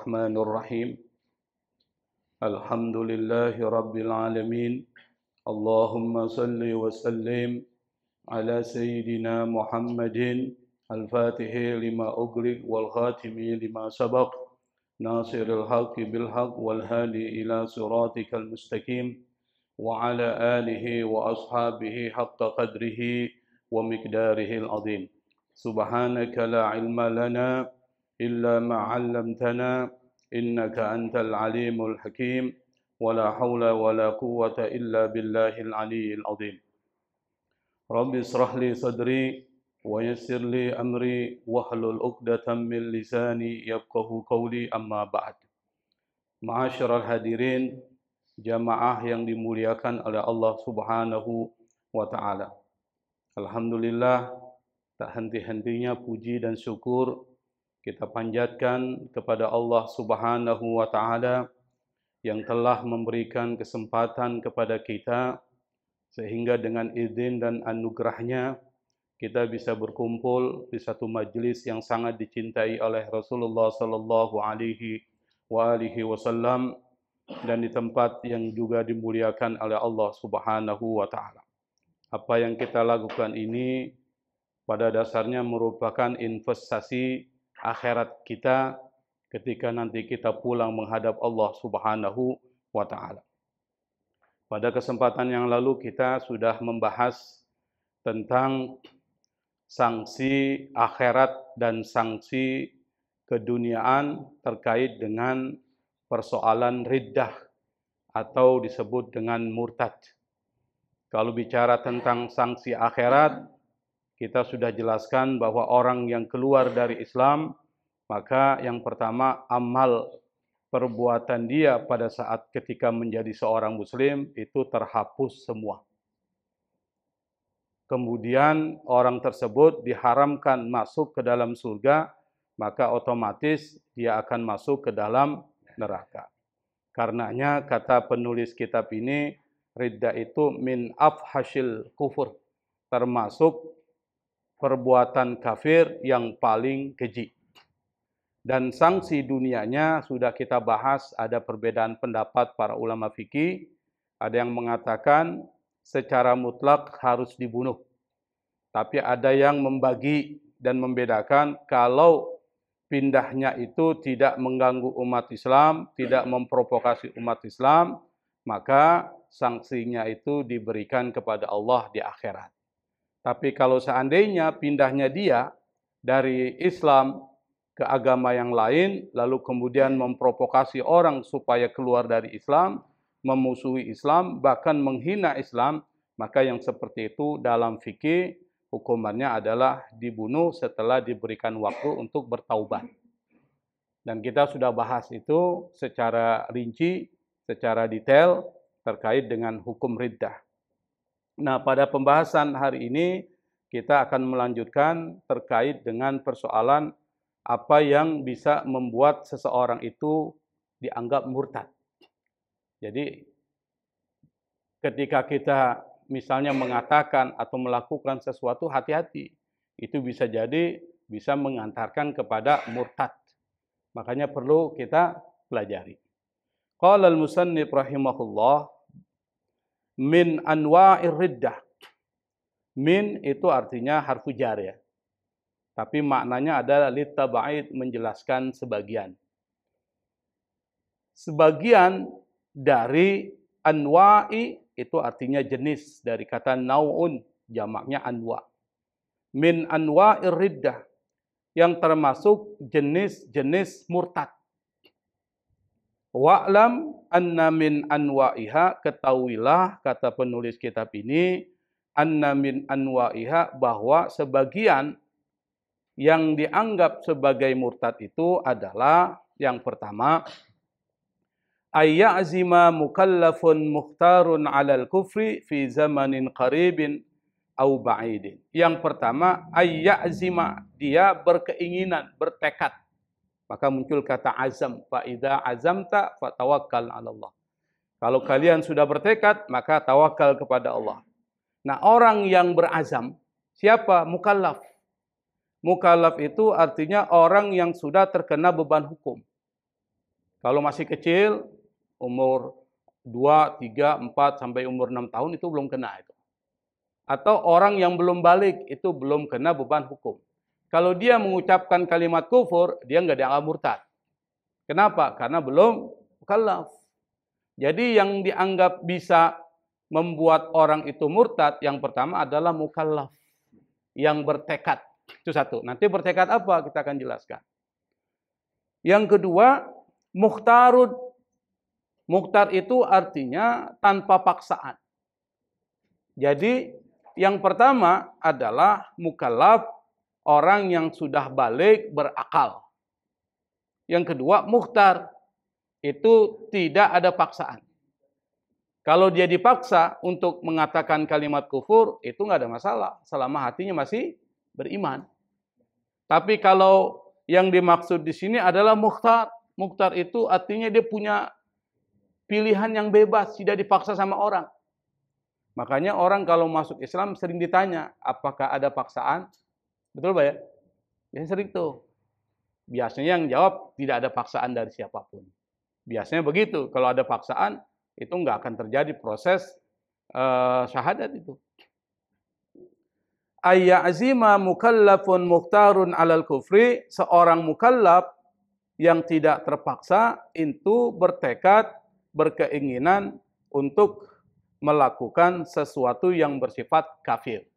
الرحمن الرحيم الحمد لله رب العالمين اللهم صل وسلم على سيدنا محمد الفاتح لما أغلق والخاتم لما سبق ناصر الحق بالحق والهادي إلى صراطك المستقيم وعلى آله وأصحابه حق قدره ومقداره العظيم سبحانك لا علم لنا إلا ما علمتنا إنك أنت العليم الحكيم ولا حول ولا قوة إلا بالله العلي العظيم رب اشرح لي صدري ويسر لي أمري واحلل عقدة من لساني يفقه قولي أما بعد Ma'asyiral hadirin jamaah yang dimuliakan oleh Allah Subhanahu wa taala. Alhamdulillah tak henti-hentinya puji dan syukur kita panjatkan kepada Allah Subhanahu wa taala yang telah memberikan kesempatan kepada kita sehingga dengan izin dan anugerahnya kita bisa berkumpul di satu majelis yang sangat dicintai oleh Rasulullah sallallahu alaihi wasallam dan di tempat yang juga dimuliakan oleh Allah Subhanahu wa taala. Apa yang kita lakukan ini pada dasarnya merupakan investasi akhirat kita ketika nanti kita pulang menghadap Allah Subhanahu wa taala. Pada kesempatan yang lalu kita sudah membahas tentang sanksi akhirat dan sanksi keduniaan terkait dengan persoalan riddah atau disebut dengan murtad. Kalau bicara tentang sanksi akhirat, kita sudah jelaskan bahwa orang yang keluar dari Islam, maka yang pertama amal perbuatan dia pada saat ketika menjadi seorang muslim itu terhapus semua. Kemudian orang tersebut diharamkan masuk ke dalam surga, maka otomatis dia akan masuk ke dalam neraka. Karenanya kata penulis kitab ini, riddah itu min afhashil kufur, termasuk perbuatan kafir yang paling keji. Dan sanksi dunianya sudah kita bahas, ada perbedaan pendapat para ulama fikih. Ada yang mengatakan secara mutlak harus dibunuh. Tapi ada yang membagi dan membedakan kalau pindahnya itu tidak mengganggu umat Islam, tidak memprovokasi umat Islam, maka sanksinya itu diberikan kepada Allah di akhirat. Tapi kalau seandainya pindahnya dia dari Islam ke agama yang lain, lalu kemudian memprovokasi orang supaya keluar dari Islam, memusuhi Islam, bahkan menghina Islam, maka yang seperti itu dalam fikih hukumannya adalah dibunuh setelah diberikan waktu untuk bertaubat. Dan kita sudah bahas itu secara rinci, secara detail terkait dengan hukum riddah. Nah, pada pembahasan hari ini kita akan melanjutkan terkait dengan persoalan apa yang bisa membuat seseorang itu dianggap murtad. Jadi ketika kita misalnya mengatakan atau melakukan sesuatu, hati-hati. Itu bisa jadi bisa mengantarkan kepada murtad. Makanya perlu kita pelajari. Qala al-musannif rahimahullah min anwa'ir riddah. Min itu artinya harfu jar ya. Tapi maknanya adalah litaba'id, menjelaskan sebagian. Sebagian dari anwa'i itu artinya jenis dari kata nau'un, jamaknya anwa'. Min anwa'ir riddah, yang termasuk jenis-jenis murtad. Wa'lam anna min anwa'iha, ketahuilah kata penulis kitab ini, anna min anwa'iha, bahwa sebagian yang dianggap sebagai murtad itu adalah yang pertama, ayya'zima mukallafun mukhtarun 'alal kufri fi zamanin qaribin au ba'idin. Yang pertama, ayya'zima, dia berkeinginan, bertekad. Maka muncul kata azam, fa idza azamta fatawakkal 'ala Allah. Kalau kalian sudah bertekad, maka tawakal kepada Allah. Nah, orang yang berazam siapa? Mukallaf. Mukallaf itu artinya orang yang sudah terkena beban hukum. Kalau masih kecil, umur 2, 3, 4, sampai umur 6 tahun itu belum kena itu. Atau orang yang belum balik itu belum kena beban hukum. Kalau dia mengucapkan kalimat kufur, dia nggak dianggap murtad. Kenapa? Karena belum mukallaf. Jadi yang dianggap bisa membuat orang itu murtad, yang pertama adalah mukallaf. Yang bertekad. Itu satu. Nanti bertekad apa? Kita akan jelaskan. Yang kedua, mukhtarud. Mukhtar itu artinya tanpa paksaan. Jadi yang pertama adalah mukallaf, orang yang sudah balik berakal. Yang kedua, mukhtar. Itu tidak ada paksaan. Kalau dia dipaksa untuk mengatakan kalimat kufur, itu nggak ada masalah. Selama hatinya masih beriman. Tapi kalau yang dimaksud di sini adalah mukhtar. Mukhtar itu artinya dia punya pilihan yang bebas, tidak dipaksa sama orang. Makanya orang kalau masuk Islam sering ditanya, apakah ada paksaan? Betul Pak ya? Biasanya sering tuh. Biasanya yang jawab tidak ada paksaan dari siapapun. Biasanya begitu. Kalau ada paksaan, itu nggak akan terjadi proses syahadat itu. Ayya'zima mukallafun mukhtarun alal kufri, seorang mukallaf yang tidak terpaksa itu bertekad, berkeinginan untuk melakukan sesuatu yang bersifat kafir.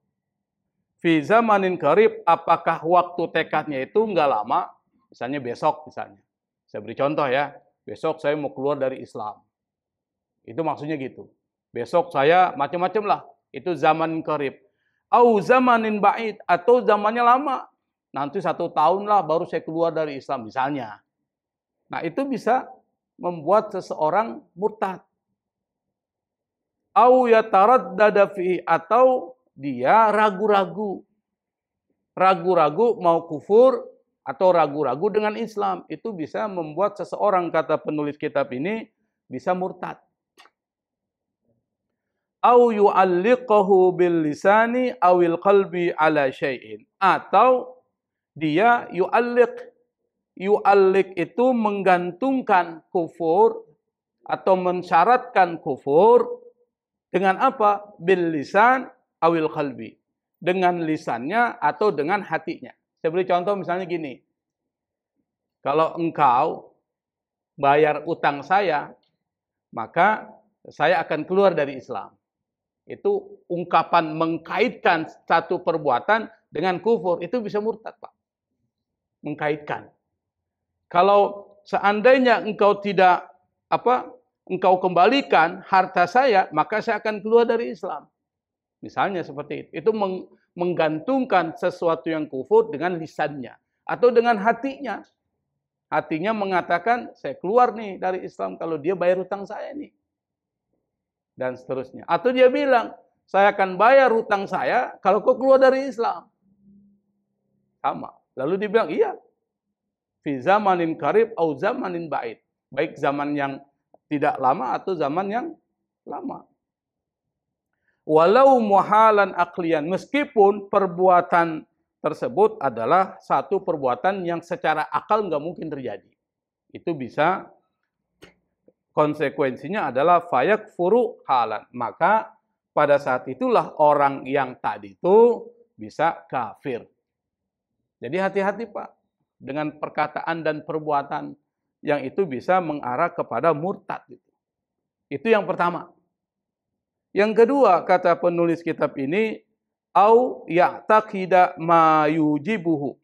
Fi zamanin qarib, apakah waktu tekadnya itu nggak lama? Misalnya besok misalnya. Saya beri contoh ya. Besok saya mau keluar dari Islam. Itu maksudnya gitu. Besok saya macam-macam lah. Itu zaman qarib. Au zamanin ba'id, atau zamannya lama. Nanti 1 tahun lah baru saya keluar dari Islam misalnya. Nah itu bisa membuat seseorang murtad. Au yataraddada fi, atau dia ragu-ragu. Ragu-ragu mau kufur atau ragu-ragu dengan Islam. Itu bisa membuat seseorang, kata penulis kitab ini, bisa murtad. Au yu'alliqahu bil lisani awil qalbi ala syai'in. Atau dia yu'alliq. Yu'alliq itu menggantungkan kufur atau mensyaratkan kufur dengan apa? Bil lisan awil qalbi. Dengan lisannya atau dengan hatinya. Saya beri contoh misalnya gini. Kalau engkau bayar utang saya, maka saya akan keluar dari Islam. Itu ungkapan mengkaitkan satu perbuatan dengan kufur, itu bisa murtad, Pak. Mengkaitkan. Kalau seandainya engkau tidak engkau kembalikan harta saya, maka saya akan keluar dari Islam. Misalnya seperti itu. Itu menggantungkan sesuatu yang kufur dengan lisannya atau dengan hatinya. Hatinya mengatakan, saya keluar nih dari Islam kalau dia bayar hutang saya nih. Dan seterusnya. Atau dia bilang, saya akan bayar hutang saya kalau kau keluar dari Islam. Sama. Lalu dia bilang, iya. Fi zamanin qarib au zamanin ba'id. Baik zaman yang tidak lama atau zaman yang lama. Walau muhalan aklian. Meskipun perbuatan tersebut adalah satu perbuatan yang secara akal nggak mungkin terjadi. Itu bisa, konsekuensinya adalah fayak furu halan. Maka pada saat itulah orang yang tadi itu bisa kafir. Jadi hati-hati Pak. Dengan perkataan dan perbuatan yang itu bisa mengarah kepada murtad. Itu yang pertama. Yang kedua, kata penulis kitab ini, au ya'taqida ma yujibuhu.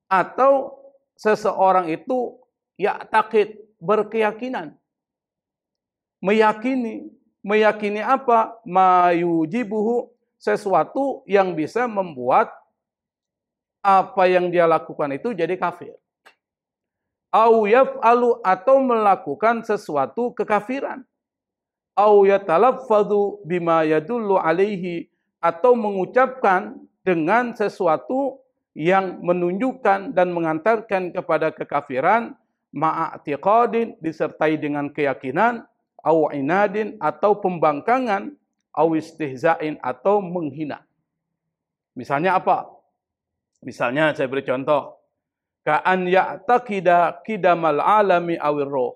Atau seseorang itu ya'taqid, berkeyakinan. Meyakini apa? Ma yujibuhu, sesuatu yang bisa membuat apa yang dia lakukan itu jadi kafir. Au yaf'alu, atau melakukan sesuatu kekafiran. Au yatalaffadhu bima yadullu alaihi, atau mengucapkan dengan sesuatu yang menunjukkan dan mengantarkan kepada kekafiran, ma'atiqadin, disertai dengan keyakinan, au inadin, atau pembangkangan, au istihza'in, atau menghina. Misalnya apa? Misalnya saya beri contoh. Ka'an ya'taqida kidamal alami awir roh.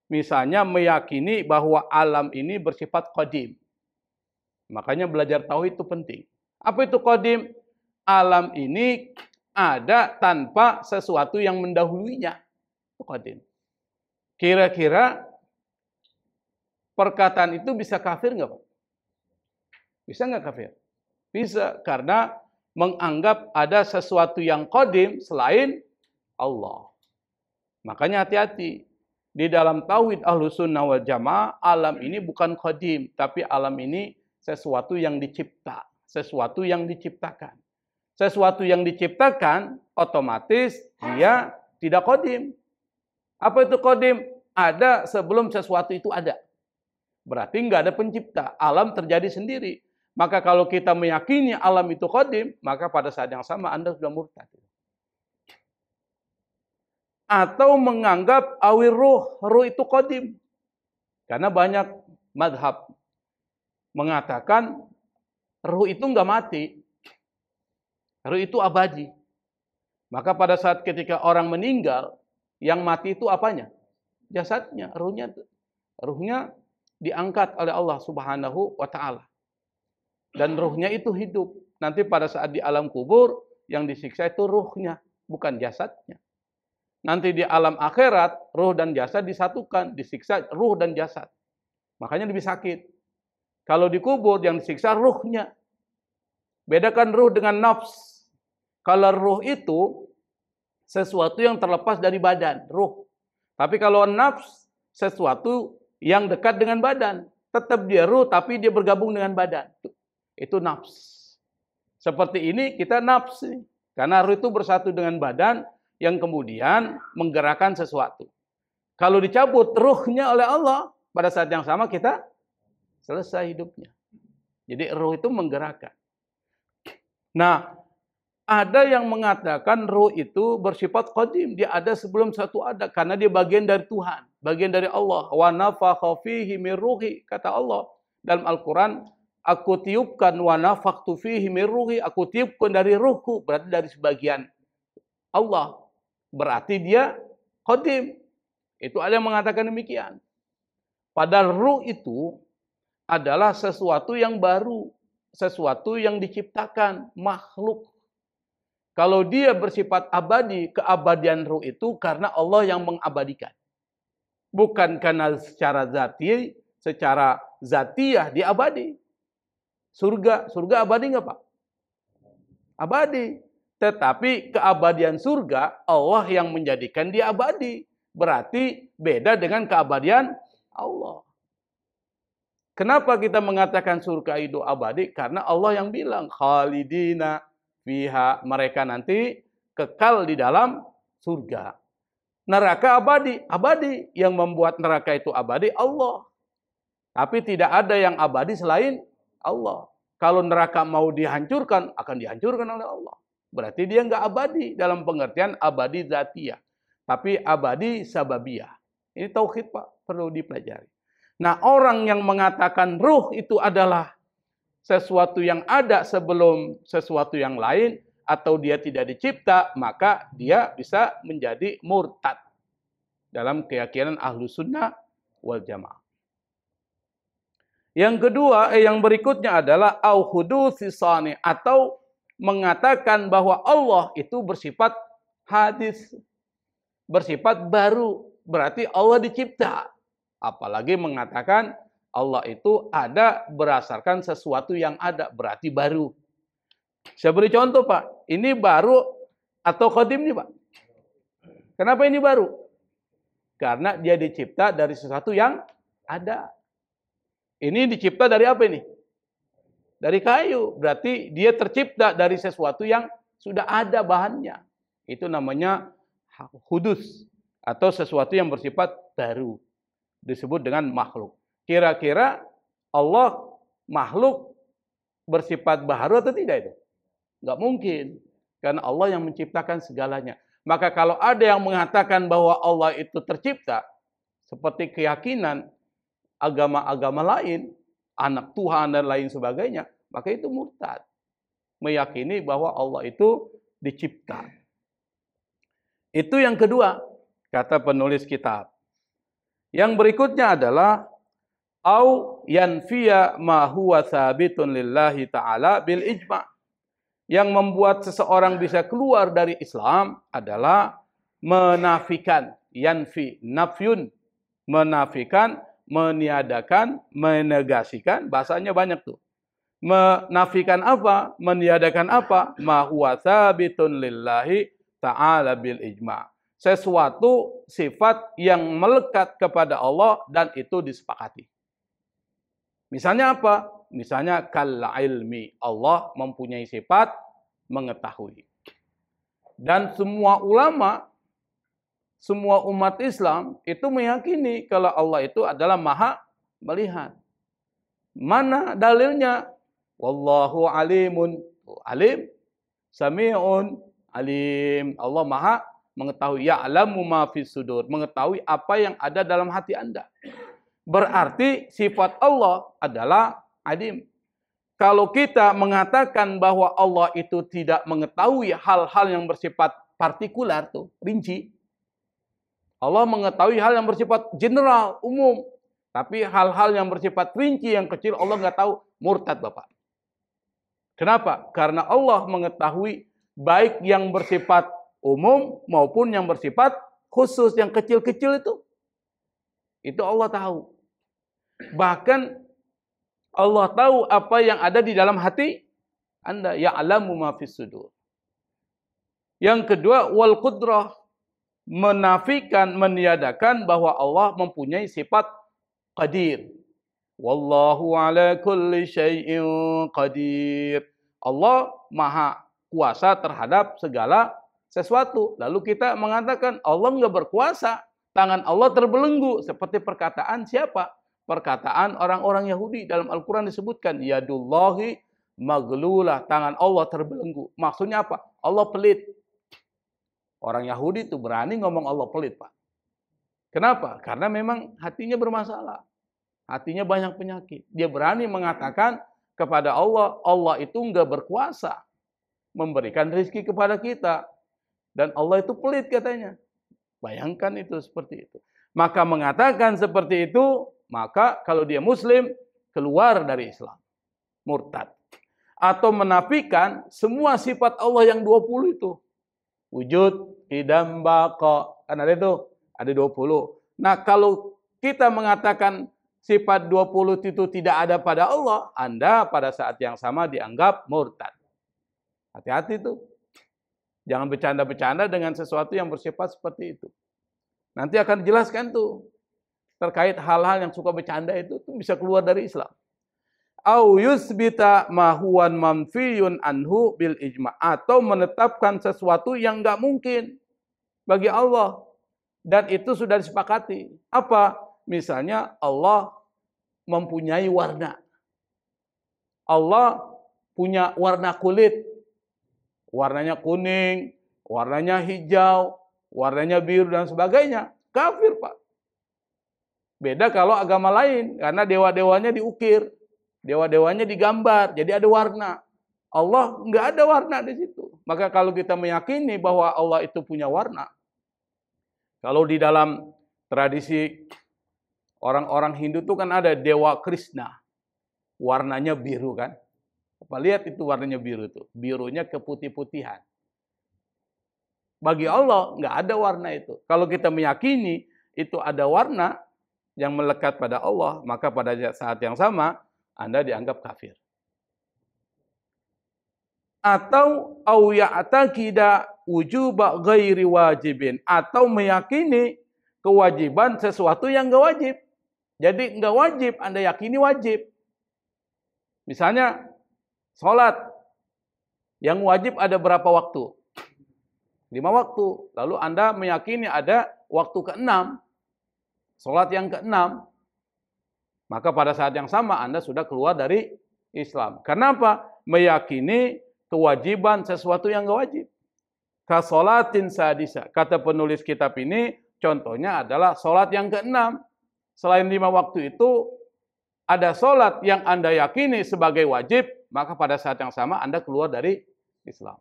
Misalnya meyakini bahwa alam ini bersifat qadim. Makanya belajar tauhid itu penting. Apa itu qadim? Alam ini ada tanpa sesuatu yang mendahulunya. Itu qadim. Kira-kira perkataan itu bisa kafir nggak, Pak? Bisa nggak kafir? Bisa, karena menganggap ada sesuatu yang qadim selain Allah. Makanya hati-hati. Di dalam tauhid Ahlussunnah wal Jamaah, alam ini bukan qadim, tapi alam ini sesuatu yang dicipta, sesuatu yang diciptakan. Sesuatu yang diciptakan otomatis dia tidak qadim. Apa itu qadim? Ada sebelum sesuatu itu ada. Berarti nggak ada pencipta, alam terjadi sendiri. Maka kalau kita meyakini alam itu qadim, maka pada saat yang sama Anda sudah murtad. Atau menganggap awir ruh itu qadim. Karena banyak madhab mengatakan ruh itu nggak mati. Ruh itu abadi. Maka pada saat ketika orang meninggal, yang mati itu apanya? Jasadnya, ruhnya diangkat oleh Allah Subhanahu wa taala. Dan ruhnya itu hidup. Nanti pada saat di alam kubur, yang disiksa itu ruhnya, bukan jasadnya. Nanti di alam akhirat, ruh dan jasad disatukan, disiksa ruh dan jasad. Makanya lebih sakit. Kalau dikubur, yang disiksa ruhnya. Bedakan ruh dengan nafs. Kalau ruh itu sesuatu yang terlepas dari badan, ruh. Tapi kalau nafs, sesuatu yang dekat dengan badan. Tetap dia ruh, tapi dia bergabung dengan badan. Itu nafs. Seperti ini kita nafs. Karena ruh itu bersatu dengan badan, yang kemudian menggerakkan sesuatu. Kalau dicabut ruhnya oleh Allah, pada saat yang sama kita selesai hidupnya. Jadi ruh itu menggerakkan. Nah, ada yang mengatakan ruh itu bersifat qadim. Dia ada sebelum satu ada. Karena dia bagian dari Tuhan. Bagian dari Allah. Wa nafakha fihi min ruhi. Kata Allah dalam Al-Quran, aku tiupkan wa nafakhtu fihi min ruhi. Aku tiupkan dari ruhku. Berarti dari sebagian Allah. Berarti dia qadim. Itu ada yang mengatakan demikian. Padahal ruh itu adalah sesuatu yang baru. Sesuatu yang diciptakan. Makhluk. Kalau dia bersifat abadi, keabadian ruh itu karena Allah yang mengabadikan. Bukan karena secara zatiah dia abadi. Surga abadi nggak, Pak? Abadi. Tetapi keabadian surga, Allah yang menjadikan dia abadi. Berarti beda dengan keabadian Allah. Kenapa kita mengatakan surga itu abadi? Karena Allah yang bilang, khalidina fiha, mereka nanti kekal di dalam surga. Neraka abadi. Abadi. Yang membuat neraka itu abadi, Allah. Tapi tidak ada yang abadi selain Allah. Kalau neraka mau dihancurkan, akan dihancurkan oleh Allah. Berarti dia nggak abadi dalam pengertian abadi zatiyah. Tapi abadi sababiyah. Ini tauhid, Pak. Perlu dipelajari. Nah, orang yang mengatakan ruh itu adalah sesuatu yang ada sebelum sesuatu yang lain, atau dia tidak dicipta, maka dia bisa menjadi murtad. Dalam keyakinan Ahlussunnah wal Jamaah. Yang kedua, yang berikutnya adalah au hudusi sani, atau mengatakan bahwa Allah itu bersifat hadis, bersifat baru, berarti Allah dicipta. Apalagi mengatakan Allah itu ada berdasarkan sesuatu yang ada, berarti baru. Saya beri contoh, Pak. Ini baru atau qadim nih, Pak? Kenapa ini baru? Karena dia dicipta dari sesuatu yang ada. Ini dicipta dari apa ini? Dari kayu. Berarti dia tercipta dari sesuatu yang sudah ada bahannya. Itu namanya hudus. Atau sesuatu yang bersifat baru. Disebut dengan makhluk. Kira-kira Allah makhluk bersifat baru atau tidak itu? Nggak mungkin. Karena Allah yang menciptakan segalanya. Maka kalau ada yang mengatakan bahwa Allah itu tercipta, seperti keyakinan agama-agama lain, anak Tuhan dan lain sebagainya, maka itu murtad. Meyakini bahwa Allah itu dicipta. Itu yang kedua, kata penulis kitab. Yang berikutnya adalah au yanfiya ma huwa tsabitun lillahi ta'ala bil ijma'. Yang membuat seseorang bisa keluar dari Islam adalah menafikan, yanfi, nafyun, menafikan, meniadakan, menegasikan, bahasanya banyak tuh. Menafikan apa? Meniadakan apa? Ma huwa tsabitun lillahi ta'ala bil ijma'. Sesuatu sifat yang melekat kepada Allah dan itu disepakati. Misalnya apa? Misalnya kal ilmi. Allah mempunyai sifat mengetahui. Dan semua ulama, semua umat Islam itu meyakini kalau Allah itu adalah maha melihat. Mana dalilnya? Wallahu alimun. Alim, sami'un, alim. Allah maha mengetahui. Ya'lamu ma fis sudur. Mengetahui apa yang ada dalam hati Anda. Berarti sifat Allah adalah alim. Kalau kita mengatakan bahwa Allah itu tidak mengetahui hal-hal yang bersifat partikular tuh, rinci. Allah mengetahui hal yang bersifat general, umum. Tapi hal-hal yang bersifat rinci, yang kecil Allah nggak tahu, murtad Bapak. Kenapa? Karena Allah mengetahui baik yang bersifat umum maupun yang bersifat khusus, yang kecil-kecil itu. Itu Allah tahu. Bahkan Allah tahu apa yang ada di dalam hati Anda. Ya'lamu ma fis sudur. Yang kedua, wal qudrah. Menafikan, meniadakan bahwa Allah mempunyai sifat qadir. Wallahu ala kulli syai'in qadir. Allah maha kuasa terhadap segala sesuatu. Lalu kita mengatakan Allah enggak berkuasa. Tangan Allah terbelenggu. Seperti perkataan siapa? Perkataan orang-orang Yahudi. Dalam Al-Quran disebutkan. Yadullahi maglulah. Tangan Allah terbelenggu. Maksudnya apa? Allah pelit. Orang Yahudi itu berani ngomong Allah pelit, Pak. Kenapa? Karena memang hatinya bermasalah. Hatinya banyak penyakit. Dia berani mengatakan kepada Allah, Allah itu enggak berkuasa memberikan rezeki kepada kita. Dan Allah itu pelit katanya. Bayangkan itu seperti itu. Maka mengatakan seperti itu, maka kalau dia muslim, keluar dari Islam. Murtad. Atau menafikan semua sifat Allah yang 20 itu. Wujud, idam, baqa. Kan ada itu? Ada 20. Nah kalau kita mengatakan sifat 20 itu tidak ada pada Allah, Anda pada saat yang sama dianggap murtad. Hati-hati tuh. Jangan bercanda-bercanda dengan sesuatu yang bersifat seperti itu. Nanti akan dijelaskan tuh. Terkait hal-hal yang suka bercanda itu tuh bisa keluar dari Islam. Au yusbita ma huwan manfiyun anhu bil ijma'. Atau menetapkan sesuatu yang enggak mungkin bagi Allah. Dan itu sudah disepakati. Apa? Misalnya Allah mempunyai warna. Allah punya warna kulit. Warnanya kuning, warnanya hijau, warnanya biru dan sebagainya. Kafir, Pak. Beda kalau agama lain. Karena dewa-dewanya diukir. Dewa-dewanya digambar. Jadi ada warna. Allah nggak ada warna di situ. Maka kalau kita meyakini bahwa Allah itu punya warna. Kalau di dalam tradisi orang-orang Hindu itu kan ada Dewa Krishna. Warnanya biru kan. Apa lihat itu warnanya biru itu. Birunya keputih-putihan. Bagi Allah nggak ada warna itu. Kalau kita meyakini itu ada warna yang melekat pada Allah, maka pada saat yang sama Anda dianggap kafir. Atau au ya'taqida wujuba ghairi wajibin, atau meyakini kewajiban sesuatu yang enggak wajib. Jadi enggak wajib, Anda yakini wajib. Misalnya salat yang wajib ada berapa waktu? 5 waktu. Lalu Anda meyakini ada waktu ke-6. Salat yang ke-6. Maka pada saat yang sama Anda sudah keluar dari Islam. Kenapa? Meyakini kewajiban sesuatu yang enggak wajib. Kasolatin sadisa. Kata penulis kitab ini, contohnya adalah solat yang ke-6. Selain 5 waktu itu, ada solat yang Anda yakini sebagai wajib, maka pada saat yang sama Anda keluar dari Islam.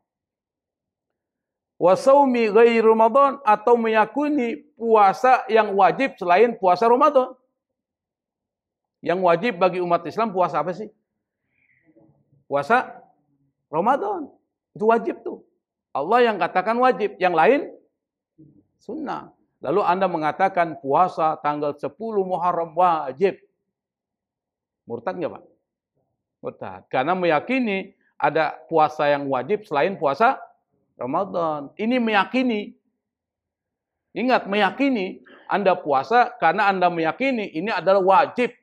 wa shaumi ghairi Ramadan, atau meyakini puasa yang wajib selain puasa Ramadan. Yang wajib bagi umat Islam puasa apa sih? Puasa Ramadan. Itu wajib tuh. Allah yang katakan wajib, yang lain sunnah. Lalu Anda mengatakan puasa tanggal 10 Muharram wajib. Murtad nggak Pak? Murtad. Karena meyakini ada puasa yang wajib selain puasa Ramadan. Ini meyakini. Ingat, meyakini. Anda puasa karena Anda meyakini ini adalah wajib.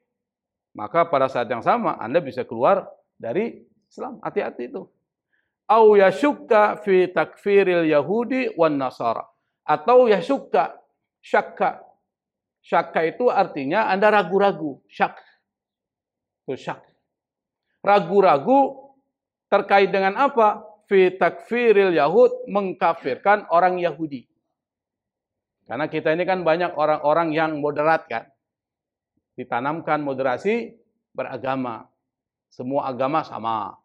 Maka pada saat yang sama Anda bisa keluar dari Islam. Hati-hati itu. Au yashukka fi takfiril Yahudi wan Nasara. Atau yashukka, syakka. Syakka itu artinya Anda ragu-ragu. Syak. Itu syak. Ragu-ragu terkait dengan apa? Fi takfiril Yahud, mengkafirkan orang Yahudi. Karena kita ini kan banyak orang-orang yang moderat kan. Ditanamkan moderasi beragama. Semua agama sama.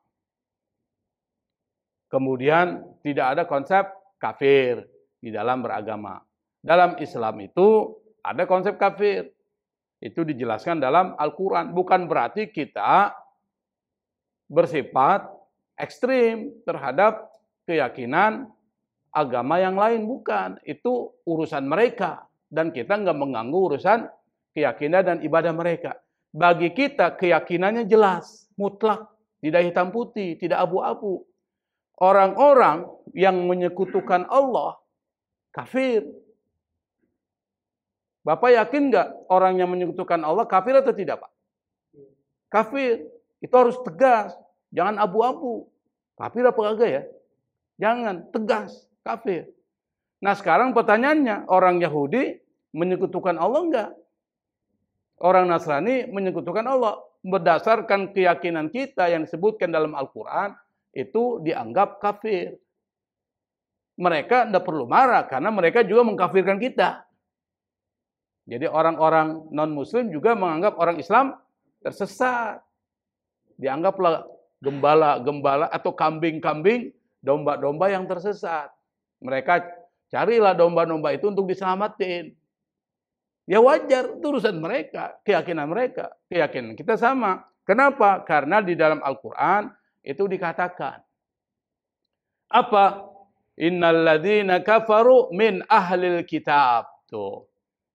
Kemudian tidak ada konsep kafir di dalam beragama. Dalam Islam itu ada konsep kafir. Itu dijelaskan dalam Al-Quran. Bukan berarti kita bersifat ekstrim terhadap keyakinan agama yang lain. Bukan. Itu urusan mereka. Dan kita nggak mengganggu urusan keyakinan dan ibadah mereka. Bagi kita keyakinannya jelas, mutlak, tidak hitam putih, tidak abu-abu. Orang-orang yang menyekutukan Allah kafir. Bapak yakin nggak orang yang menyekutukan Allah kafir atau tidak, Pak? Kafir. Itu harus tegas. Jangan abu-abu. Kafir apa kagak ya? Jangan. Tegas. Kafir. Nah sekarang pertanyaannya, orang Yahudi menyekutukan Allah enggak? Orang Nasrani menyekutukan Allah. Berdasarkan keyakinan kita yang disebutkan dalam Al-Quran, itu dianggap kafir. Mereka tidak perlu marah karena mereka juga mengkafirkan kita. Jadi orang-orang non-muslim juga menganggap orang Islam tersesat. Dianggaplah gembala-gembala atau kambing-kambing, domba-domba yang tersesat. Mereka carilah domba-domba itu untuk diselamatin. Ya wajar, itu urusan mereka, keyakinan mereka. Keyakinan kita sama. Kenapa? Karena di dalam Al-Quran itu dikatakan. Apa? Innal ladzina kafaru min ahlil kitab. Tuh.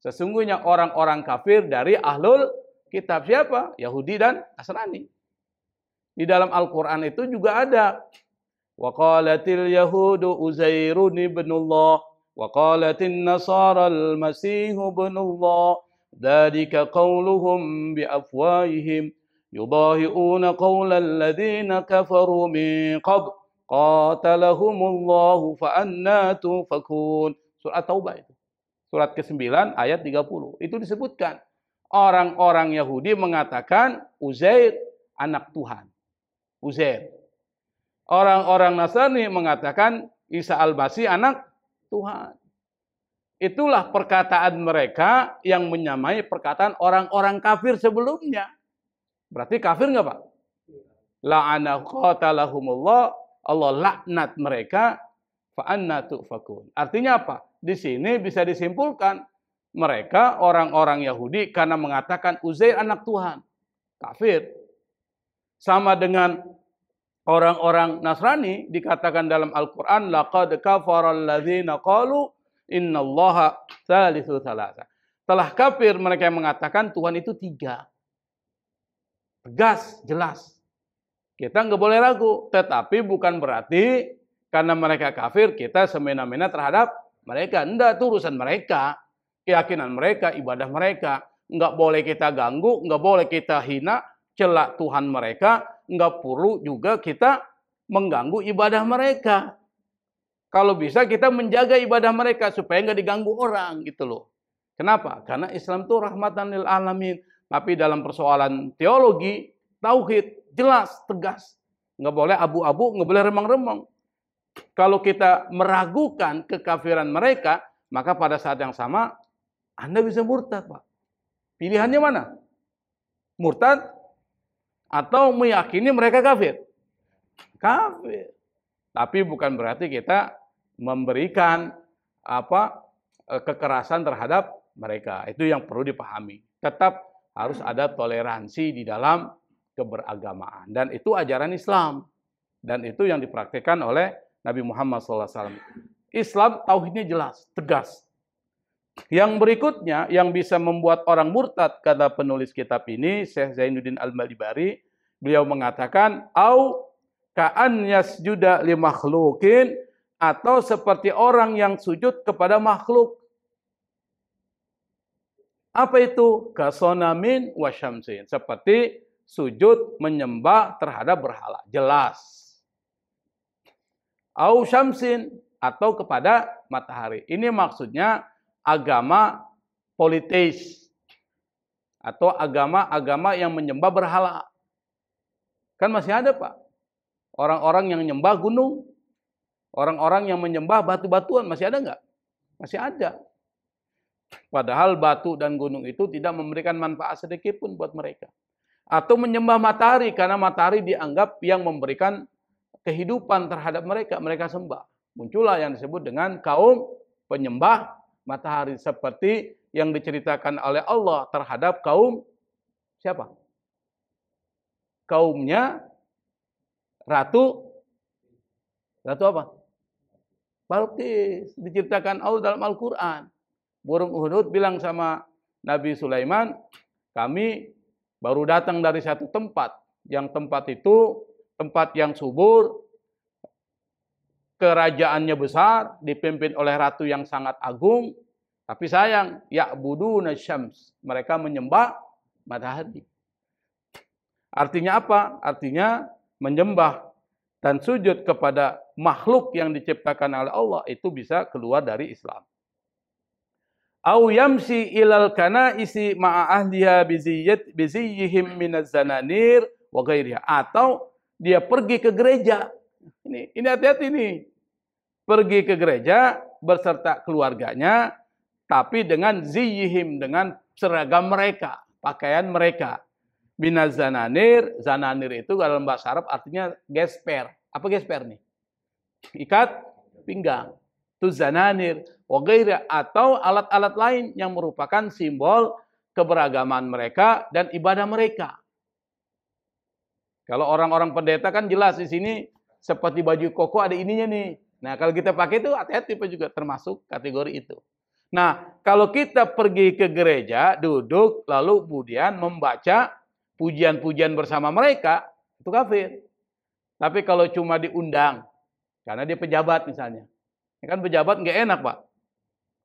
Sesungguhnya orang-orang kafir dari ahlul kitab. Siapa? Yahudi dan Nasrani. Di dalam Al-Quran itu juga ada. Wa qalatil yahudu Uzairun ibnullah. Wa qalatin nasara al-masih ibnullah. Dzalika qauluhum bi afwahihim. Yudahi'una qawlal ladzina kafaru min qabl. Qatalahumullahu fa'anna tufakun. Surat Taubah itu. Surat ke-9 ayat 30. Itu disebutkan. Orang-orang Yahudi mengatakan Uzair anak Tuhan. Uzair. Orang-orang Nasrani mengatakan Isa al-Masih anak Tuhan. Itulah perkataan mereka yang menyamai perkataan orang-orang kafir sebelumnya. Berarti kafir nggak Pak? La'ana qatalahumullah. Allah laknat mereka. Fa'anna tu'fakun. Artinya apa? Di sini bisa disimpulkan. Mereka orang-orang Yahudi karena mengatakan Uzair anak Tuhan. Kafir. Sama dengan orang-orang Nasrani dikatakan dalam Al-Quran. Laqad kafaral ladzina qalu innallaha tsalitsu tsalatsa. Telah kafir mereka yang mengatakan Tuhan itu 3. Tegas, jelas. Kita nggak boleh ragu. Tetapi bukan berarti karena mereka kafir, kita semena-mena terhadap mereka. Enggak, itu urusan mereka. Keyakinan mereka, ibadah mereka. Nggak boleh kita ganggu, nggak boleh kita hina, celak Tuhan mereka. Nggak perlu juga kita mengganggu ibadah mereka. Kalau bisa kita menjaga ibadah mereka supaya nggak diganggu orang gitu loh. Kenapa? Karena Islam itu rahmatan lil alamin. Tapi dalam persoalan teologi, tauhid, jelas, tegas. Nggak boleh abu-abu, nggak boleh remang-remang. Kalau kita meragukan kekafiran mereka, maka pada saat yang sama, Anda bisa murtad, Pak. Pilihannya mana? Murtad atau meyakini mereka kafir? Kafir. Tapi bukan berarti kita memberikan kekerasan terhadap mereka. Itu yang perlu dipahami. Tetap harus ada toleransi di dalam keberagamaan. Dan itu ajaran Islam. Dan itu yang dipraktikkan oleh Nabi Muhammad SAW. Islam tauhidnya jelas, tegas. Yang berikutnya yang bisa membuat orang murtad, kata penulis kitab ini, Syekh Zainuddin Al-Malibari, beliau mengatakan, au ka'an yasjuda li makhlukin, atau seperti orang yang sujud kepada makhluk. Apa itu? Kasonamin wa syamsin. Seperti sujud menyembah terhadap berhala. Jelas. Au syamsin, atau kepada matahari. Ini maksudnya agama politis. Atau agama-agama yang menyembah berhala. Kan masih ada, Pak. Orang-orang yang menyembah gunung. Orang-orang yang menyembah batu-batuan. Masih ada nggak? Masih ada. Padahal batu dan gunung itu tidak memberikan manfaat sedikit pun buat mereka. Atau menyembah matahari, karena matahari dianggap yang memberikan kehidupan terhadap mereka. Mereka sembah. Muncullah yang disebut dengan kaum penyembah matahari. Seperti yang diceritakan oleh Allah terhadap kaum siapa? Kaumnya Ratu apa? Balqis. Diceritakan Allah dalam Al-Quran. Burung Uhud bilang sama Nabi Sulaiman, kami baru datang dari satu tempat. Yang tempat itu tempat yang subur, kerajaannya besar, dipimpin oleh ratu yang sangat agung. Tapi sayang, ya'buduna syams. Mereka menyembah matahari. Artinya apa? Artinya menyembah dan sujud kepada makhluk yang diciptakan oleh Allah itu bisa keluar dari Islam. Au yamsi ilal kanaisi ma'a ahliha biziyihim minaz zananir wa ghairiha. Atau dia pergi ke gereja. Ini hati-hati nih. Pergi ke gereja berserta keluarganya, tapi dengan ziyihim, dengan seragam mereka, pakaian mereka. Minaz zananir, zananir itu dalam bahasa Arab artinya gesper. Apa gesper nih? Ikat pinggang. Itu zananir. Atau alat-alat lain yang merupakan simbol keberagaman mereka dan ibadah mereka. Kalau orang-orang pendeta kan jelas di sini seperti baju koko ada ininya nih. Nah, kalau kita pakai itu hati-hati Pak, juga termasuk kategori itu. Nah, kalau kita pergi ke gereja, duduk lalu kemudian membaca pujian-pujian bersama mereka, itu kafir. Tapi kalau cuma diundang karena dia pejabat misalnya. Ini kan pejabat nggak enak, Pak.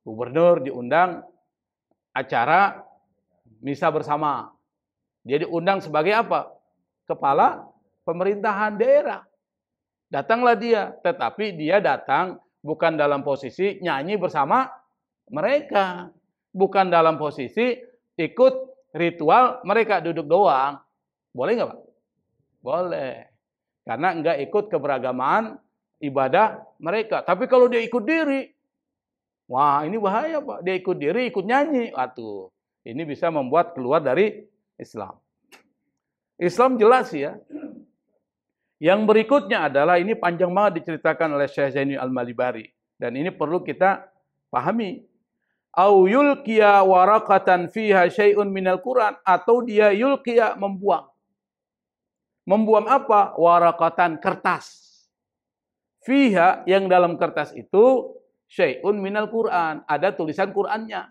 Gubernur diundang acara misa bersama. Dia diundang sebagai apa? Kepala pemerintahan daerah. Datanglah dia, tetapi dia datang bukan dalam posisi nyanyi bersama mereka. Bukan dalam posisi ikut ritual mereka, duduk doang. Boleh nggak, Pak? Boleh. Karena nggak ikut keberagamaan ibadah mereka. Tapi kalau dia ikut diri, wah ini bahaya Pak. Dia ikut diri, ikut nyanyi. Aduh, ini bisa membuat keluar dari Islam. Islam jelas ya. Yang berikutnya adalah, ini panjang banget diceritakan oleh Syekh Zainuddin Al-Malibari. Dan ini perlu kita pahami. Au yulqiya waraqatan fiha syai'un minal Qur'an. Atau dia yulqiya, membuang. Membuang apa? Waraqatan, kertas. Fiha, yang dalam kertas itu syai'un minal Qur'an, ada tulisan Qur'annya.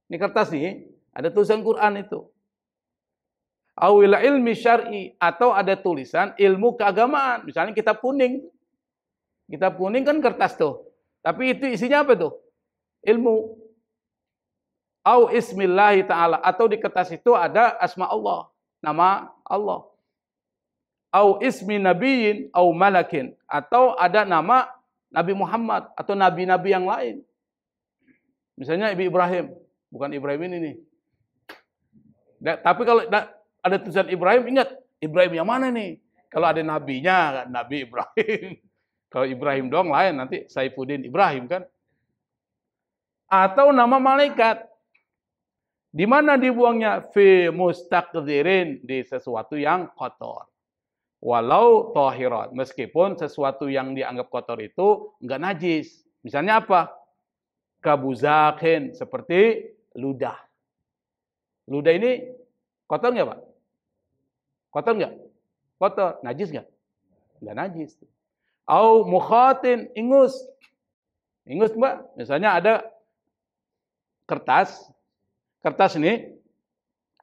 Ini kertas nih, ada tulisan Qur'an itu. Awil ilmi syar'i, atau ada tulisan ilmu keagamaan. Misalnya kitab kuning. Kitab kuning kan kertas tuh. Tapi itu isinya apa tuh? Ilmu. Au ismillahi ta'ala, atau di kertas itu ada asma Allah, nama Allah. Au ismi nabiyyin au malakin, atau ada nama Nabi Muhammad atau nabi-nabi yang lain. Misalnya Ibu Ibrahim, bukan Ibrahim ini nih. Tapi kalau ada tulisan Ibrahim, ingat Ibrahim yang mana nih? Kalau ada nabinya, Nabi Ibrahim. Kalau Ibrahim doang lain, nanti Saifuddin Ibrahim kan. Atau nama malaikat. Di mana dibuangnya? Fi mustaqdirin, di sesuatu yang kotor. Walau tahirat, meskipun sesuatu yang dianggap kotor itu enggak najis. Misalnya apa? Kabuzakin, seperti ludah. Ludah ini kotor enggak, Pak? Kotor enggak? Kotor. Najis enggak? Enggak najis. Au mukhatin, ingus. Ingus, Mbak. Misalnya ada kertas. Kertas ini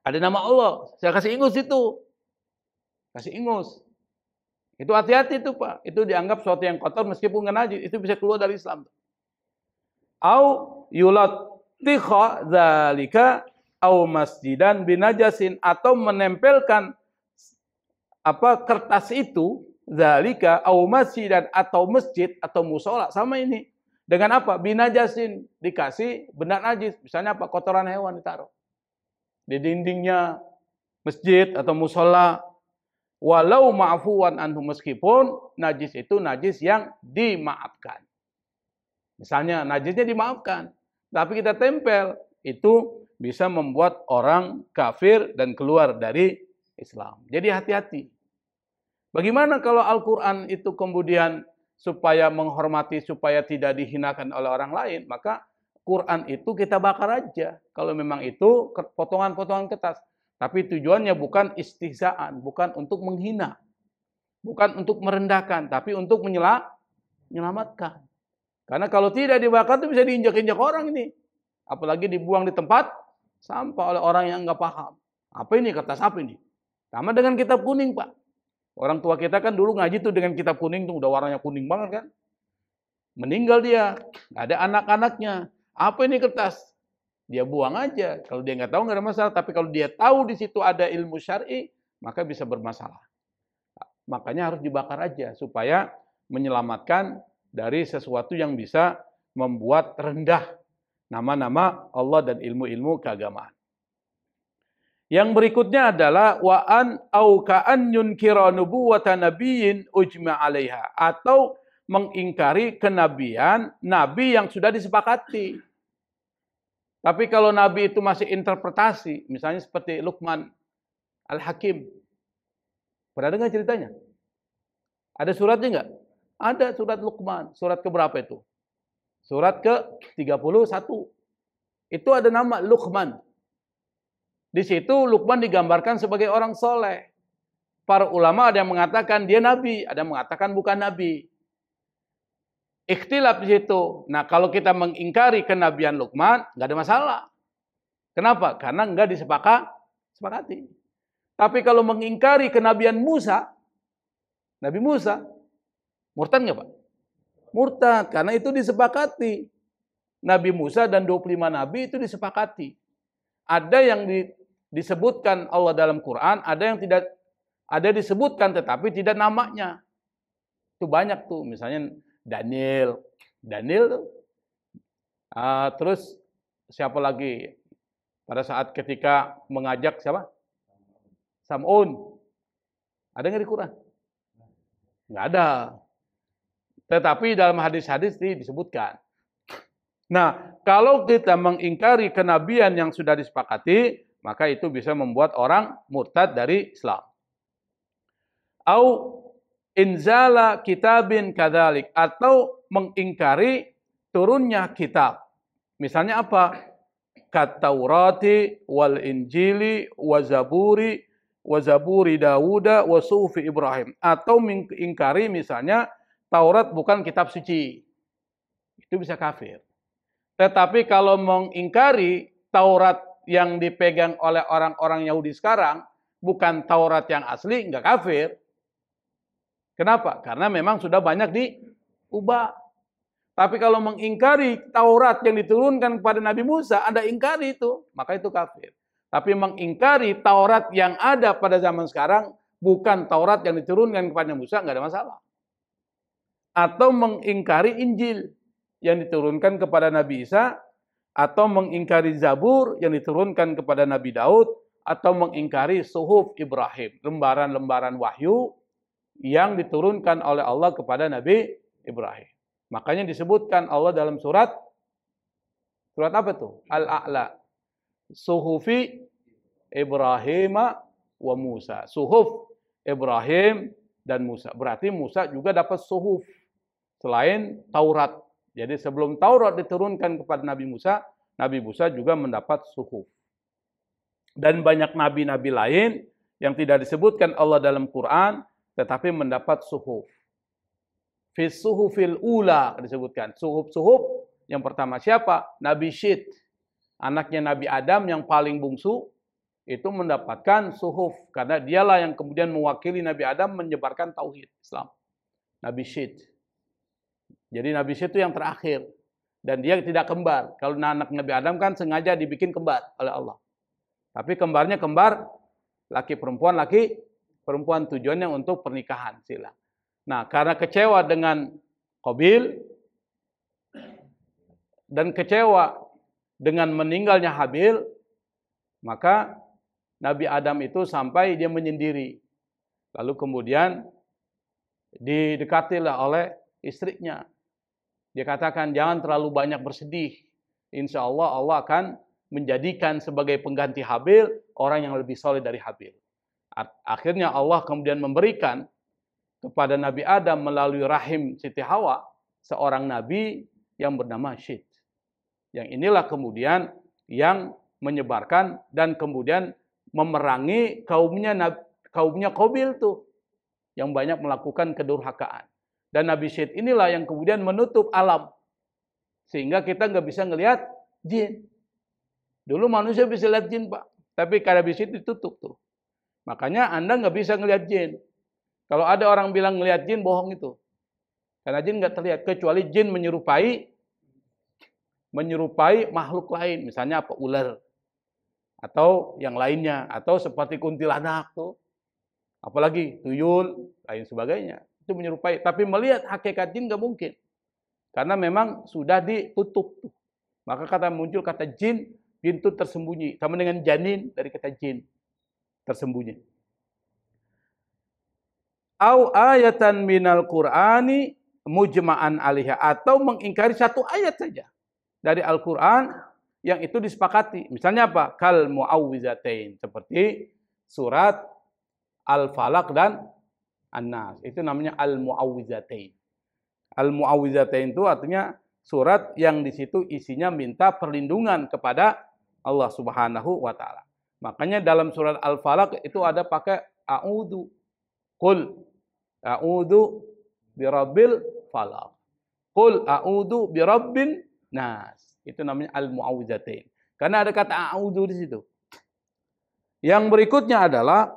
ada nama Allah. Saya kasih ingus itu. Kasih ingus. Itu hati-hati itu, Pak. Itu dianggap sesuatu yang kotor meskipun nggak najis. Itu bisa keluar dari Islam. Au yulattikha dzalika au masjidan binajasin, atau menempelkan kertas itu dzalika au masjidan, atau masjid atau musola, sama ini. Dengan apa? Binajasin, dikasih benda najis. Misalnya apa? Kotoran hewan ditaruh di dindingnya masjid atau musola. Walau ma'fuwan anhu, meskipun najis itu najis yang dimaafkan. Misalnya najisnya dimaafkan, tapi kita tempel, itu bisa membuat orang kafir dan keluar dari Islam. Jadi hati-hati. Bagaimana kalau Al-Quran itu kemudian supaya menghormati, supaya tidak dihinakan oleh orang lain, maka Quran itu kita bakar aja. Kalau memang itu potongan-potongan kertas. Tapi tujuannya bukan istihzaan, bukan untuk menghina, bukan untuk merendahkan, tapi untuk menyelamatkan. Karena kalau tidak dibakar itu bisa diinjak-injak orang ini. Apalagi dibuang di tempat sampah oleh orang yang nggak paham. Apa ini, kertas apa ini? Sama dengan kitab kuning, Pak. Orang tua kita kan dulu ngaji tuh dengan kitab kuning tuh, udah warnanya kuning banget kan. Meninggal dia, ada anak-anaknya. Apa ini kertas? Dia buang aja. Kalau dia nggak tahu nggak ada masalah. Tapi kalau dia tahu di situ ada ilmu syar'i, maka bisa bermasalah. Makanya harus dibakar aja supaya menyelamatkan dari sesuatu yang bisa membuat rendah nama-nama Allah dan ilmu-ilmu keagamaan. Yang berikutnya adalah wa'an au ka'an yunkira nubuwata nabiyyin ujma 'alaiha, atau mengingkari kenabian nabi yang sudah disepakati. Tapi kalau nabi itu masih interpretasi, misalnya seperti Luqman Al-Hakim. Pernah dengar ceritanya? Ada suratnya enggak? Ada surat Luqman. Surat keberapa itu? Surat ke-31. Itu ada nama Luqman. Di situ Luqman digambarkan sebagai orang soleh. Para ulama ada yang mengatakan dia nabi, ada yang mengatakan bukan nabi. Ikhtilaf di situ. Nah, kalau kita mengingkari kenabian Luqman, nggak ada masalah. Kenapa? Karena nggak disepakati. Tapi kalau mengingkari kenabian Musa, Nabi Musa, murtad nggak, Pak? Murtad, karena itu disepakati. Nabi Musa dan 25 nabi itu disepakati. Ada yang disebutkan Allah dalam Quran, ada yang tidak, ada disebutkan tetapi tidak namanya. Itu banyak tuh, misalnya Daniel tuh. Terus siapa lagi? Pada saat ketika mengajak siapa? Sam'un. Ada nggak di Quran? Nggak ada. Tetapi dalam hadis-hadis disebutkan. Nah, kalau kita mengingkari kenabian yang sudah disepakati, maka itu bisa membuat orang murtad dari Islam. Au inzala kitabin kadzalik, atau mengingkari turunnya kitab. Misalnya apa? Kat-Taurati wal Injili wa Zaburi Dawuda wa Sufi Ibrahim, atau mengingkari misalnya Taurat bukan kitab suci. Itu bisa kafir. Tetapi kalau mengingkari Taurat yang dipegang oleh orang-orang Yahudi sekarang bukan Taurat yang asli, enggak kafir. Kenapa? Karena memang sudah banyak diubah. Tapi kalau mengingkari Taurat yang diturunkan kepada Nabi Musa, Anda ingkari itu, maka itu kafir. Tapi mengingkari Taurat yang ada pada zaman sekarang, bukan Taurat yang diturunkan kepada Musa, nggak ada masalah. Atau mengingkari Injil yang diturunkan kepada Nabi Isa, atau mengingkari Zabur yang diturunkan kepada Nabi Daud, atau mengingkari Suhuf Ibrahim, lembaran-lembaran wahyu yang diturunkan oleh Allah kepada Nabi Ibrahim. Makanya disebutkan Allah dalam surat apa tuh? Al-A'la. Suhufi Ibrahim wa Musa. Suhuf Ibrahim dan Musa. Berarti Musa juga dapat suhuf selain Taurat. Jadi sebelum Taurat diturunkan kepada Nabi Musa juga mendapat suhuf. Dan banyak nabi-nabi lain yang tidak disebutkan Allah dalam Quran, tetapi mendapat suhuf. Fis suhufil ula disebutkan. Suhuf-suhuf yang pertama siapa? Nabi Syed. Anaknya Nabi Adam yang paling bungsu, itu mendapatkan suhuf. Karena dialah yang kemudian mewakili Nabi Adam menyebarkan tauhid Islam. Nabi Syed. Jadi Nabi Syed itu yang terakhir. Dan dia tidak kembar. Kalau anak Nabi Adam kan sengaja dibikin kembar oleh Allah. Tapi kembarnya kembar laki perempuan tujuannya untuk pernikahan sila. Nah, karena kecewa dengan Qabil dan kecewa dengan meninggalnya Habil, maka Nabi Adam itu sampai dia menyendiri. Lalu kemudian didekatilah oleh istrinya. Dia katakan, jangan terlalu banyak bersedih. Insya Allah, Allah akan menjadikan sebagai pengganti Habil orang yang lebih soleh dari Habil. Akhirnya Allah kemudian memberikan kepada Nabi Adam melalui rahim Siti Hawa seorang nabi yang bernama Syed. Yang inilah kemudian yang menyebarkan dan kemudian memerangi kaumnya Qabil tuh yang banyak melakukan kedurhakaan. Dan Nabi Syed inilah yang kemudian menutup alam sehingga kita nggak bisa ngelihat jin. Dulu manusia bisa lihat jin, Pak. Tapi karena Nabi Syed ditutup tuh. Makanya Anda nggak bisa ngelihat jin. Kalau ada orang bilang ngelihat jin, bohong itu. Karena jin nggak terlihat. Kecuali jin menyerupai makhluk lain. Misalnya apa? Ular. Atau yang lainnya. Atau seperti kuntilanak tuh. Apalagi tuyul, lain sebagainya. Itu menyerupai. Tapi melihat hakikat jin nggak mungkin. Karena memang sudah ditutup tuh. Maka muncul kata jin, pintu tersembunyi. Sama dengan janin dari kata jin. Tersembunyi. Au ayatan minal Qur'ani mujma'an alaiha. Atau mengingkari satu ayat saja. Dari Al-Quran yang itu disepakati. Misalnya apa? Kal mu'awwizatain. Seperti surat Al-Falaq dan An-Nas. Itu namanya Al-Mu'awwizatain. Al-Mu'awwizatain itu artinya surat yang di situ isinya minta perlindungan kepada Allah Subhanahu wa taala. Makanya dalam surat Al-Falaq itu ada pakai a'udzu. Qul a'udzu birabbil falaq. Qul a'udzu birabbin nas. Itu namanya al-mu'awwizatain. Karena ada kata a'udzu di situ. Yang berikutnya adalah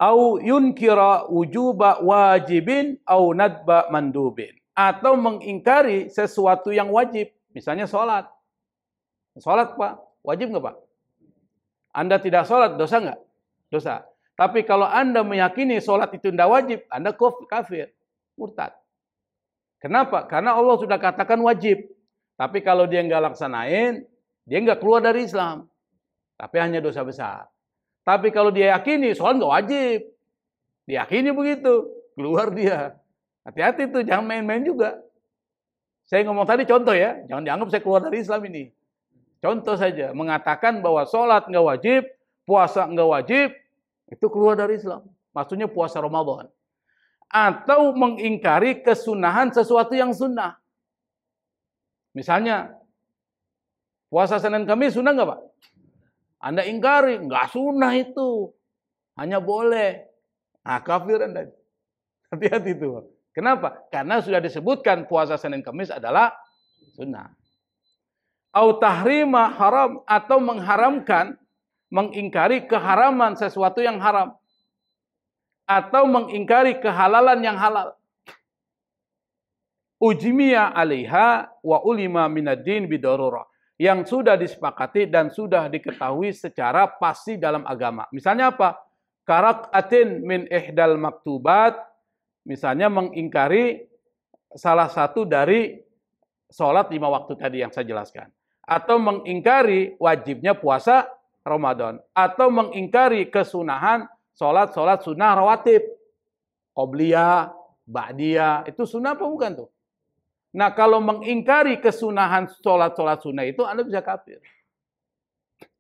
au yunkira wujuba wajibin au nadba mandubin. Atau mengingkari sesuatu yang wajib. Misalnya sholat. Sholat, Pak. Wajib nggak, Pak? Anda tidak sholat, dosa nggak? Dosa. Tapi kalau Anda meyakini sholat itu tidak wajib, Anda kafir. Murtad. Kenapa? Karena Allah sudah katakan wajib. Tapi kalau dia nggak laksanain, dia nggak keluar dari Islam. Tapi hanya dosa besar. Tapi kalau dia yakini, sholat nggak wajib. Diyakini begitu. Keluar dia. Hati-hati tuh, jangan main-main juga. Saya ngomong tadi contoh ya. Jangan dianggap saya keluar dari Islam ini. Contoh saja. Mengatakan bahwa sholat nggak wajib, puasa nggak wajib, itu keluar dari Islam. Maksudnya puasa Ramadan. Atau mengingkari kesunahan sesuatu yang sunnah. Misalnya, puasa Senin Kamis sunnah nggak, Pak? Anda ingkari, nggak sunnah itu. Hanya boleh. Nah, kafir Anda. Hati-hati itu. Kenapa? Karena sudah disebutkan puasa Senin Kamis adalah sunnah. Au tahrima haram, atau mengharamkan, mengingkari keharaman sesuatu yang haram. Atau mengingkari kehalalan yang halal. Ujmiya alaiha wa ulima minad-din bidarurah. Yang sudah disepakati dan sudah diketahui secara pasti dalam agama. Misalnya apa? Karak'atin min ihdal maktubat. Misalnya mengingkari salah satu dari sholat 5 waktu tadi yang saya jelaskan. Atau mengingkari wajibnya puasa Ramadan. Atau mengingkari kesunahan sholat sunnah rawatib. Qobliyah, ba'diyah. Itu sunnah apa bukan tuh? Nah, kalau mengingkari kesunahan sholat sunnah itu, Anda bisa kafir.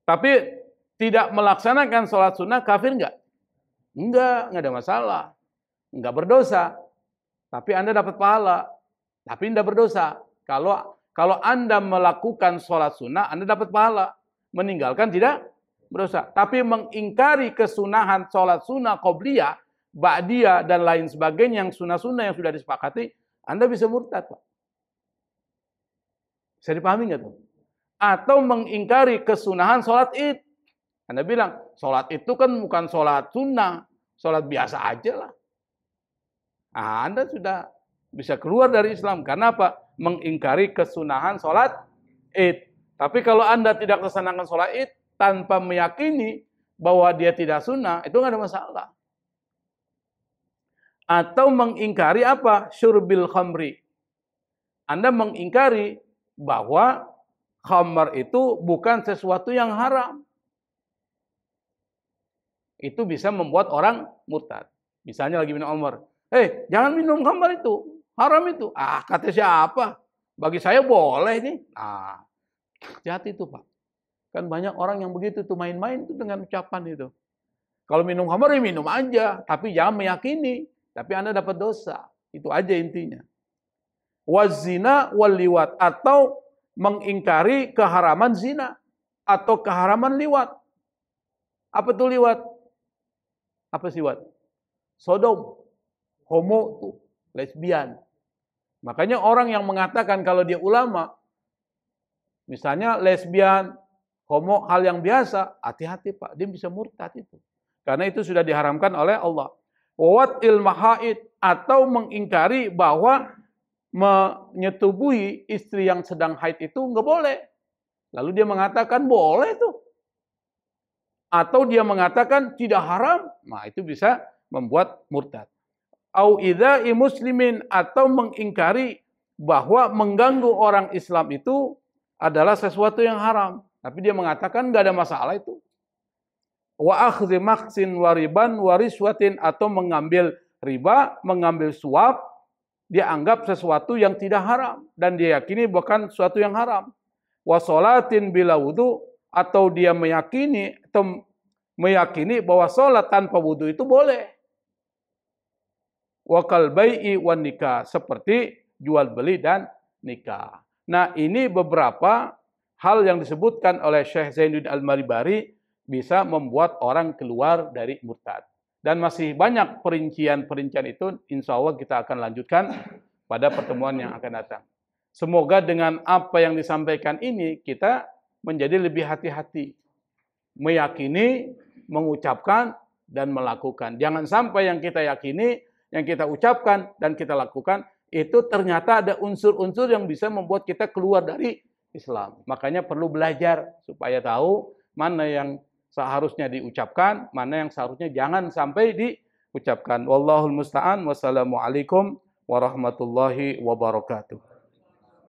Tapi tidak melaksanakan sholat sunnah, kafir enggak? Enggak ada masalah. enggak berdosa. Tapi Anda dapat pahala, tapi tidak berdosa. Kalau Anda melakukan sholat sunnah, Anda dapat pahala. Meninggalkan tidak berdosa. Tapi mengingkari kesunahan sholat sunnah qobliyah, ba'diyah, dan lain sebagainya yang sunnah-sunnah yang sudah disepakati, Anda bisa murtad, Pak. Bisa dipahami nggak tuh? Atau mengingkari kesunahan sholat id. Anda bilang, sholat itu kan bukan sholat sunnah, sholat biasa aja lah. Nah, Anda sudah bisa keluar dari Islam. Karena apa? Mengingkari kesunahan sholat id. Tapi kalau Anda tidak laksanakan sholat id tanpa meyakini bahwa dia tidak sunnah, itu nggak ada masalah. Atau mengingkari apa? Syurbil khamri. Anda mengingkari bahwa khamar itu bukan sesuatu yang haram. Itu bisa membuat orang murtad. Misalnya lagi minum khamar. Jangan minum khamar itu. Haram itu. Kata siapa? Bagi saya boleh nih. Hati-hati itu, Pak. Kan banyak orang yang begitu tuh main-main tuh dengan ucapan itu. Kalau minum khamar ya minum aja. Tapi jangan meyakini. Tapi Anda dapat dosa. Itu aja intinya. Wazina wal liwat. Atau mengingkari keharaman zina atau keharaman liwat. Apa tuh liwat? Apa sih liwat? Sodom, homo tuh, lesbian. Makanya orang yang mengatakan kalau dia ulama, misalnya lesbian, homo hal yang biasa, hati-hati Pak, dia bisa murtad itu. Karena itu sudah diharamkan oleh Allah. Wat ilmahaid, atau mengingkari bahwa menyetubuhi istri yang sedang haid itu nggak boleh. Lalu dia mengatakan boleh tuh. Atau dia mengatakan tidak haram. Nah itu bisa membuat murtad. Au idza'i muslimin, atau mengingkari bahwa mengganggu orang Islam itu adalah sesuatu yang haram. Tapi dia mengatakan nggak ada masalah itu. Wa akhdhi maksin wariban wariswatin, atau mengambil riba, mengambil suap, dia anggap sesuatu yang tidak haram dan dia yakini bukan sesuatu yang haram. Wa sholatin bila wudu, atau dia meyakini bahwa sholat tanpa wudu itu boleh. Wa kal bai'i wan nikah, seperti jual beli dan nikah. Nah, ini beberapa hal yang disebutkan oleh Syekh Zainuddin Al-Maribari bisa membuat orang keluar dari murtad. Dan masih banyak perincian-perincian itu, insya Allah kita akan lanjutkan pada pertemuan yang akan datang. Semoga dengan apa yang disampaikan ini, kita menjadi lebih hati-hati. Meyakini, mengucapkan, dan melakukan. Jangan sampai yang kita yakini, yang kita ucapkan, dan kita lakukan, itu ternyata ada unsur-unsur yang bisa membuat kita keluar dari Islam. Makanya perlu belajar supaya tahu mana yang seharusnya diucapkan, mana yang seharusnya jangan sampai diucapkan. Wallahul musta'an. Wassalamualaikum warahmatullahi wabarakatuh.